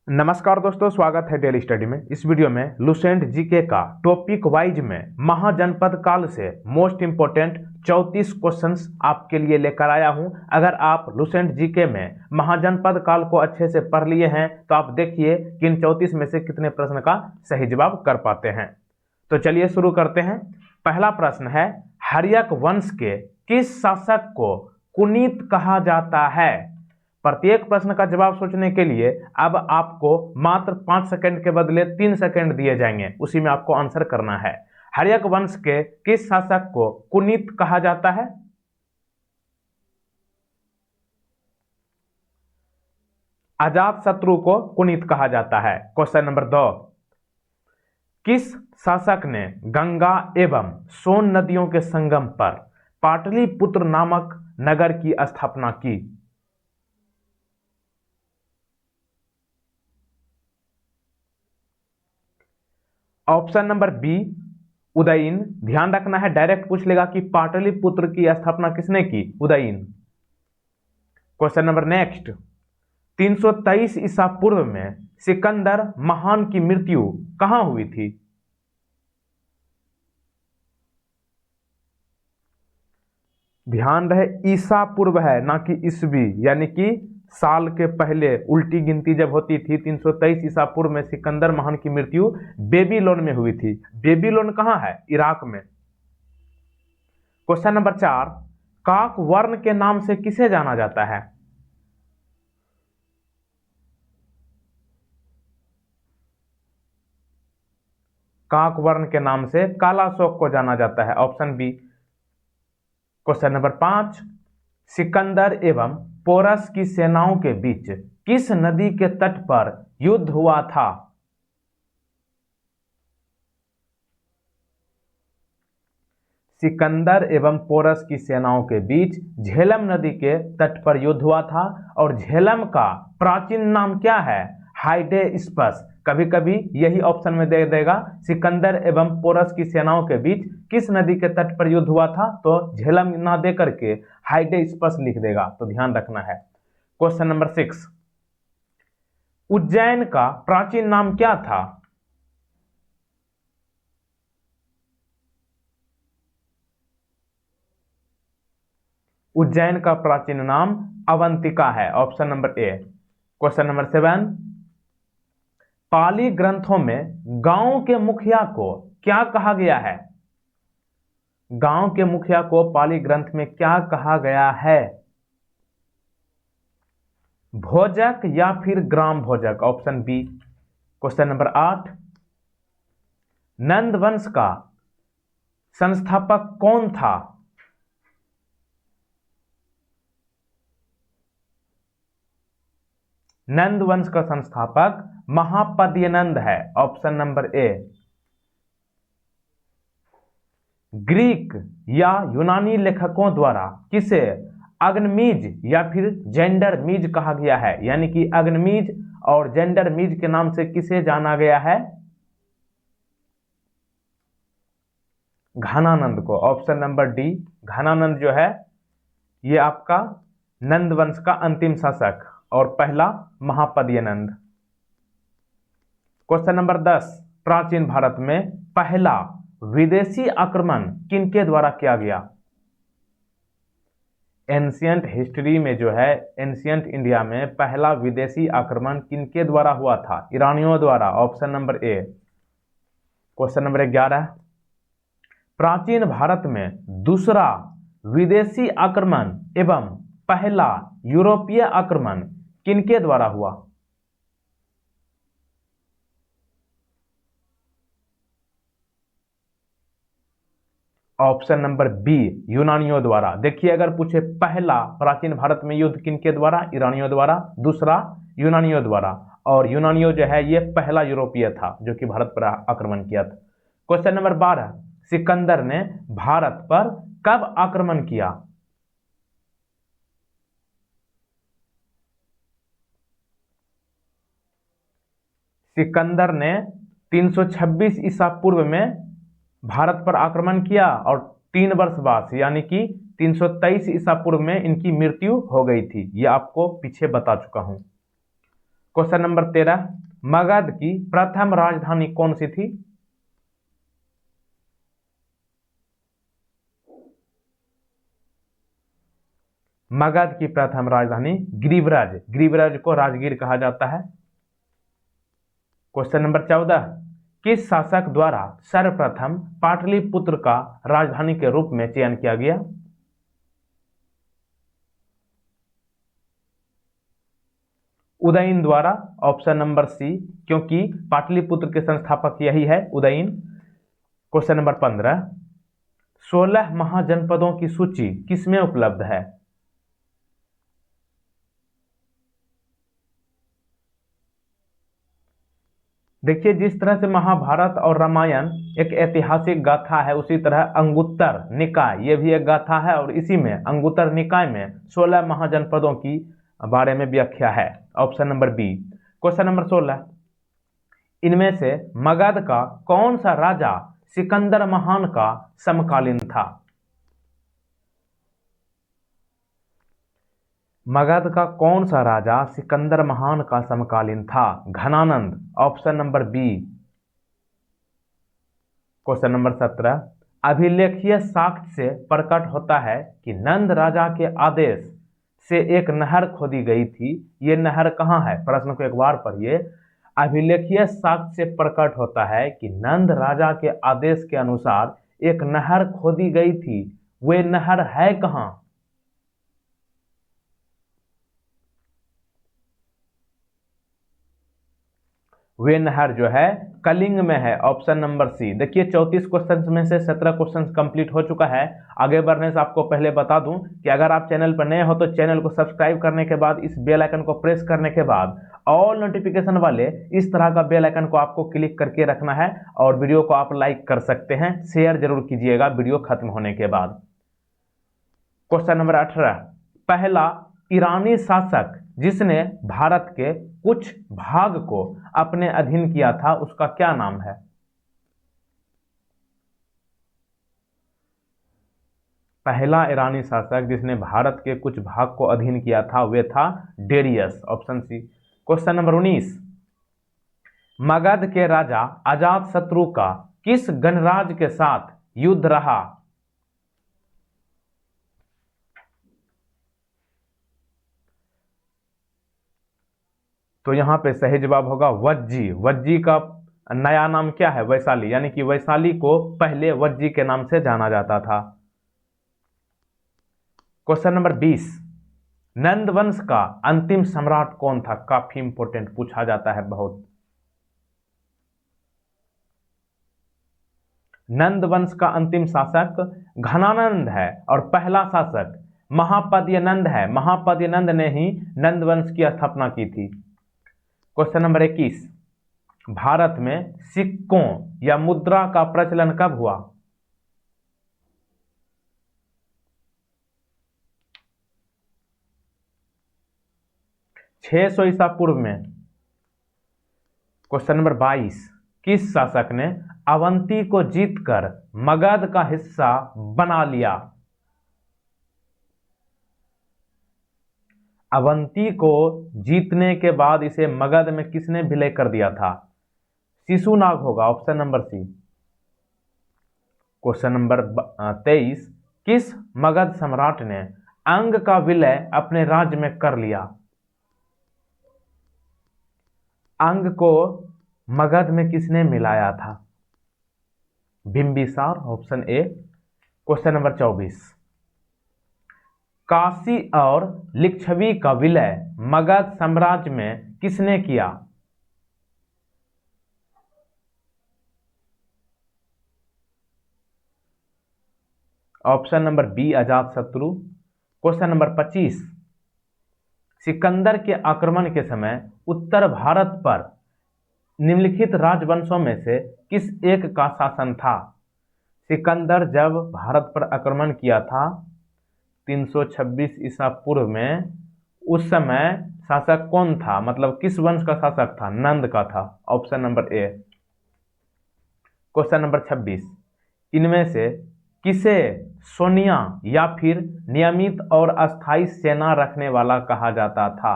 नमस्कार दोस्तों, स्वागत है डेली स्टडी में। इस वीडियो में लुसेंट जीके का टॉपिक वाइज में महाजनपद काल से मोस्ट इंपोर्टेंट 34 क्वेश्चंस आपके लिए लेकर आया हूं। अगर आप लुसेंट जीके में महाजनपद काल को अच्छे से पढ़ लिए हैं तो आप देखिए कि इन 34 में से कितने प्रश्न का सही जवाब कर पाते हैं। तो चलिए शुरू करते हैं। पहला प्रश्न है, हर्यक वंश के किस शासक को कुनीत कहा जाता है? प्रत्येक प्रश्न का जवाब सोचने के लिए अब आपको मात्र 5 सेकंड के बदले 3 सेकंड दिए जाएंगे, उसी में आपको आंसर करना है। हर्यक वंश के किस शासक को कुनीत कहा जाता है? अजातशत्रु को कुनीत कहा जाता है। क्वेश्चन नंबर 2, किस शासक ने गंगा एवं सोन नदियों के संगम पर पाटलिपुत्र नामक नगर की स्थापना की? Option number B, Udayan. ध्यान रखना है, डायरेक्ट पूछ लेगा कि पाटलिपुत्र की स्थापना किसने की? उदयन। क्वेश्चन नंबर नेक्स्ट, 323 ईसा पूर्व में सिकंदर महान की मृत्यु कहां हुई थी? ध्यान रहे, ईसा पूर्व है ना कि ईस्वी, यानी कि साल के पहले उल्टी गिनती जब होती थी 323 ईसा पूर्व में सिकंदर महान की मृत्यु बेबीलोन में हुई थी। बेबीलोन कहां है? इराक में। क्वेश्चन नंबर 4, काक वर्ण के नाम से किसे जाना जाता है? काक वर्ण के नाम से काला अशोक को जाना जाता है। Option B. Question number 5, Sikandar एवं पोरस की सेनाओं के बीच किस नदी के तट पर युद्ध हुआ था? सिकंदर एवं पोरस की सेनाओं के बीच झेलम नदी के तट पर युद्ध हुआ था। और झेलम का प्राचीन नाम क्या है? हाइडेस्पस। कभी कभी यही ऑप्शन में दे देगा, सिकंदर एवं पोरस की सेनाओं के बीच किस नदी के तट पर युद्ध हुआ था, तो झेलम ना दे करके हाइडेस्पस लिख देगा, तो ध्यान रखना है। क्वेश्चन नंबर 6, उज्जैन का प्राचीन नाम क्या था? उज्जैन का प्राचीन नाम अवंतिका है। Option number A. Question number 7, पाली ग्रंथों में गांव के मुखिया को क्या कहा गया है? गांव के मुखिया को पाली ग्रंथ में क्या कहा गया है? भोजक या फिर ग्राम भोजक? Option B. Question number 8, Nanda वंश का संस्थापक कौन था? नंद वंश का संस्थापक महापद्यनंद है। Option number A. ग्रीक या यूनानी लेखकों द्वारा किसे अग्नमीज या फिर जेंडरमीज कहा गया है? यानी कि अग्नमीज और जेंडरमीज के नाम से किसे जाना गया है? घनानंद को। ऑप्शन नंबर डी, घनानंद जो है ये आपका नंद वंश का अंतिम शासक और पहला महापद्यनंद। क्वेश्चन नंबर 10, प्राचीन भारत में पहला विदेशी आक्रमण किनके द्वारा किया गया? एंशियंट हिस्ट्री में जो है, एंशियंट इंडिया में पहला विदेशी आक्रमण किनके द्वारा हुआ था? ईरानियों द्वारा। Option number A. Question number 11, प्राचीन भारत में दूसरा विदेशी आक्रमण एवं पहला यूरोपीय आक्रमण किनके द्वारा हुआ? ऑप्शन नंबर बी, यूनानियों द्वारा। देखिए, अगर पूछे पहला प्राचीन भारत में युद्ध किनके द्वारा? ईरानियों द्वारा। दूसरा यूनानियों द्वारा, और यूनानियों जो है ये पहला यूरोपीय था जो कि भारत पर आक्रमण किया था। क्वेश्चन नंबर 12, सिकंदर ने भारत पर कब आक्रमण किया? सिकंदर ने 326 ईसा पूर्व में भारत पर आक्रमण किया और 3 वर्ष बाद यानी कि 323 ईसा पूर्व में इनकी मृत्यु हो गई थी। ये आपको पीछे बता चुका हूं। क्वेश्चन नंबर 13, मगध की प्रथम राजधानी कौन सी थी? मगध की प्रथम राजधानी गिरिव्रज, गिरिव्रज को राजगीर कहा जाता है। क्वेश्चन नंबर 14, किस शासक द्वारा सर्वप्रथम पाटलिपुत्र का राजधानी के रूप में चयन किया गया? उदयन द्वारा, ऑप्शन नंबर सी, क्योंकि पाटलिपुत्र के संस्थापक यही है, उदयन। क्वेश्चन नंबर 15, 16 महाजनपदों की सूची किसमें उपलब्ध है? देखिए, जिस तरह से महाभारत और रामायण एक ऐतिहासिक गाथा है, उसी तरह अंगुत्तर निकाय ये भी एक गाथा है, और इसी में अंगुत्तर निकाय में 16 महाजनपदों की बारे में व्याख्या है, option number B. Question number 16, इनमें से मगध का कौन सा राजा सिकंदर महान का समकालीन था? मगध का कौन सा राजा सिकंदर महान का समकालीन था? Ghananand, option number B. Question number 17, अभिलेखीय साक्ष्य से प्रकट होता है कि नंद राजा के आदेश से एक नहर खोदी गई थी। ये नहर कहाँ है? प्रश्न को एक बार पढ़िए। अभिलेखीय साक्ष्य से प्रकट होता है कि नंद राजा के आदेश के अनुसार एक नहर खोदी गई थी। वे नहर है कहाँ? वे नहर जो है कलिंग में है, ऑप्शन नंबर सी। देखिए, 34 क्वेश्चंस में से 17 क्वेश्चंस कंप्लीट हो चुका है। आगे बढ़ने से आपको पहले बता दूं कि अगर आप चैनल पर नए हो तो चैनल को सब्सक्राइब करने के बाद इस बेल आइकन को प्रेस करने के बाद ऑल नोटिफिकेशन वाले इस तरह का बेल आइकन को आपको क्लिक करके रखना है, और वीडियो को आप लाइक कर सकते हैं, शेयर जरूर कीजिएगा वीडियो खत्म होने के बाद। क्वेश्चन नंबर 18, पहला ईरानी शासक जिसने भारत के कुछ भाग को अपने अधीन किया था, उसका क्या नाम है? पहला ईरानी शासक जिसने भारत के कुछ भाग को अधीन किया था वे था Darius, option C. Question number 19, Magadh के राजा अजातशत्रु का किस गणराज्य के साथ युद्ध रहा? तो यहां पे सही जवाब होगा वज्जी। वज्जी का नया नाम क्या है? वैशाली, यानी कि वैशाली को पहले वज्जी के नाम से जाना जाता था। क्वेश्चन नंबर 20, नंद वंश का अंतिम सम्राट कौन था? काफी इंपोर्टेंट पूछा जाता है बहुत। नंद वंश का अंतिम शासक घनानंद है, और पहला शासक महापद्य नंद है। महापद्य नंद ने ही नंद वंश की स्थापना की थी। क्वेश्चन नंबर 21, भारत में सिक्कों या मुद्रा का प्रचलन कब हुआ? छह सौ ईसा पूर्व में। क्वेश्चन नंबर 22, किस शासक ने अवंती को जीतकर मगध का हिस्सा बना लिया? अवंती को जीतने के बाद इसे मगध में किसने विलय कर दिया था? शिशुनाग होगा, option number C. Question number 23, किस मगध सम्राट ने अंग का विलय अपने राज्य में कर लिया? अंग को मगध में किसने मिलाया था? Bimbisara, option A. Question number 24, Kashi और लिच्छवी का विलय मगध साम्राज्य में किसने किया? Option number B, Ajatashatru. Question number 25, Sikandar के आक्रमण के समय उत्तर भारत पर निम्नलिखित राजवंशों में से किस एक का शासन था? सिकंदर जब भारत पर आक्रमण किया था 326 ईसा पूर्व में, उस समय शासक कौन था? मतलब किस वंश का शासक था? नंद का था, option number A. Question number 26, इनमें से किसे सोनिया या फिर नियमित और अस्थायी सेना रखने वाला कहा जाता था?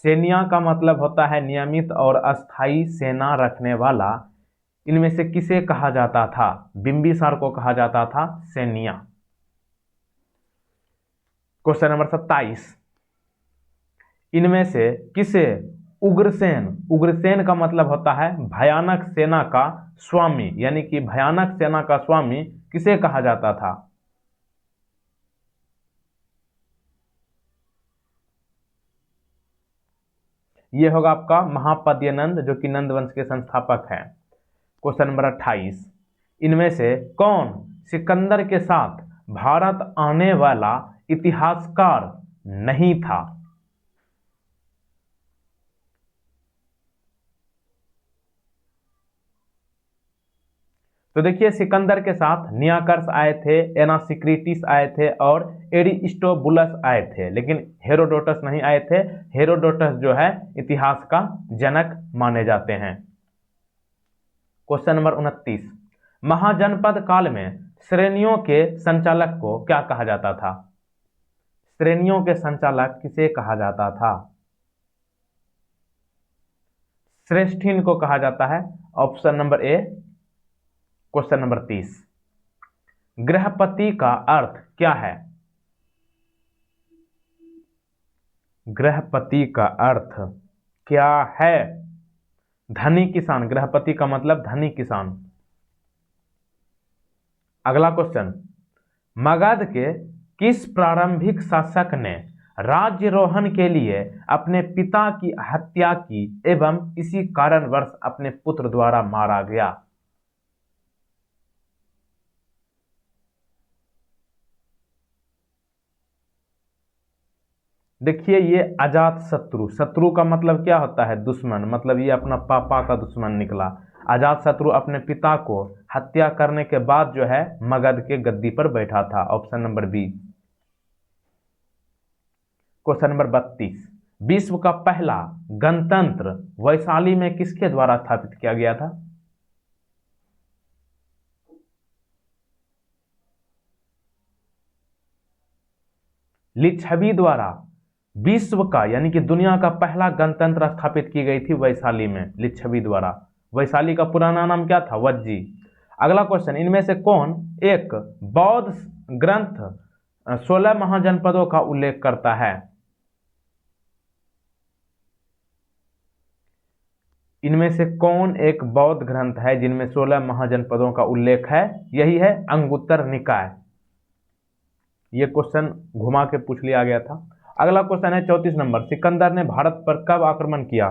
सेनिया का मतलब होता है नियमित और अस्थायी सेना रखने वाला। इनमें से किसे कहा जाता था? बिंबिसार को कहा जाता था सेनिया। क्वेश्चन नंबर 27, इनमें से किसे उग्रसेन, उग्रसेन का मतलब होता है भयानक सेना का स्वामी, यानी कि भयानक सेना का स्वामी किसे कहा जाता था? यह होगा आपका महापद्यनंद, जो कि नंद वंश के संस्थापक हैं। क्वेश्चन नंबर 28, इनमें से कौन सिकंदर के साथ भारत आने वाला इतिहासकार नहीं था? तो देखिए, सिकंदर के साथ नियाकर्स आए थे, एनासिक्रिटिस आए थे और एरिस्टोबुलस आए थे, लेकिन हेरोडोटस नहीं आए थे। हेरोडोटस जो है इतिहास का जनक माने जाते हैं। क्वेश्चन नंबर 29, महाजनपद काल में श्रेणियों के संचालक को क्या कहा जाता था? श्रेणियों के संचालक किसे कहा जाता था? श्रेष्ठीन को कहा जाता है, option number A. Question number 30, गृहपति का अर्थ क्या है? गृहपति का अर्थ क्या है? धनी किसान, गृहपति का मतलब धनी किसान। अगला क्वेश्चन, मगध के किस प्रारंभिक शासक ने राज्यरोहण के लिए अपने पिता की हत्या की एवं इसी कारणवश अपने पुत्र द्वारा मारा गया? देखिए, ये अजात शत्रु, शत्रु का मतलब क्या होता है? दुश्मन, मतलब ये अपना पापा का दुश्मन निकला। अजात शत्रु अपने पिता को हत्या करने के बाद जो है मगध के गद्दी पर बैठा था, option number B. Question number 32, विश्व का पहला गणतंत्र वैशाली में किसके द्वारा स्थापित किया गया था? लिच्छवी द्वारा विश्व का यानी कि दुनिया का पहला गणतंत्र स्थापित की गई थी वैशाली में, लिच्छवी द्वारा। वैशाली का पुराना नाम क्या था? वज्जी। अगला क्वेश्चन, इनमें से कौन एक बौद्ध ग्रंथ 16 महाजनपदों का उल्लेख करता है? इनमें से कौन एक बौद्ध ग्रंथ है जिनमें 16 महाजनपदों का उल्लेख है? यही है अंगुत्तर निकाय। ये क्वेश्चन घुमा के पूछ लिया गया था। अगला क्वेश्चन है 34 नंबर, सिकंदर ने भारत पर कब आक्रमण किया?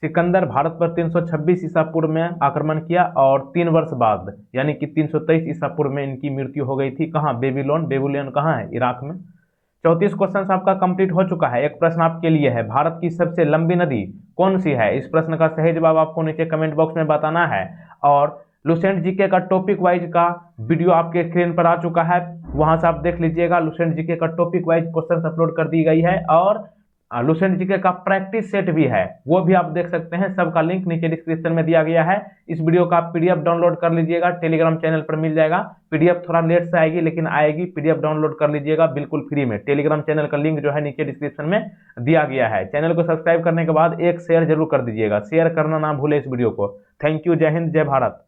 सिकंदर भारत पर 326 ईसा पूर्व में आक्रमण किया और 3 वर्ष बाद यानी कि 323 ईसा पूर्व में इनकी मृत्यु हो गई थी। कहाँ? बेबीलोन। बेबीलोन कहाँ है? इराक में। 34 क्वेश्चन आपका कंप्लीट हो चुका है। एक प्रश्न आपके लिए है, भारत की सबसे लंबी नदी कौन सी है? इस प्रश्न का सही जवाब आपको नीचे कमेंट बॉक्स में बताना है। और लुसेंट जीके का टॉपिक वाइज का वीडियो आपके स्क्रीन पर आ चुका है, वहां से आप देख लीजिएगा। लुसेंट जीके का टॉपिक वाइज क्वेश्चन अपलोड कर दी गई है और लुसेंट जीके का प्रैक्टिस सेट भी है, वो भी आप देख सकते हैं। सबका लिंक नीचे डिस्क्रिप्शन में दिया गया है। इस वीडियो का पीडीएफ डाउनलोड कर लीजिएगा, टेलीग्राम चैनल पर मिल जाएगा। पीडीएफ थोड़ा लेट से आएगी लेकिन आएगी। पीडीएफ डाउनलोड कर लीजिएगा बिल्कुल फ्री में। टेलीग्राम चैनल का लिंक जो है नीचे डिस्क्रिप्शन में दिया गया है। चैनल को सब्सक्राइब करने के बाद एक शेयर जरूर कर दीजिएगा। शेयर करना ना भूले इस वीडियो को। Thank you. जय हिंद, जय भारत।